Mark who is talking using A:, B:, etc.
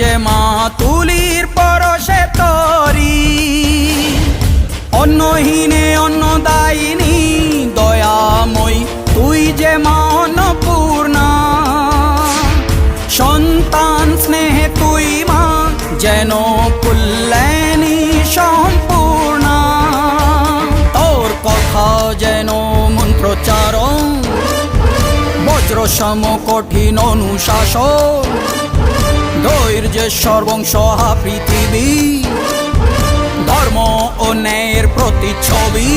A: যে মা তুলির পরশে তরি, অন্নহীনে অন্নদায়িনী দয়াময়ী তুই যে মা অন্নপূর্ণা। সন্তান স্নেহে তুই মা যেন কল্যাণী সম্পূর্ণা। তোর কথা যেন মন্ত্রোচ্চারণ, বজ্র সম কঠিন অনুশাসন, ধৈর্যের সর্বংসহা পৃথিবী, ধর্ম ও ন্যায়ের প্রতিচ্ছবি।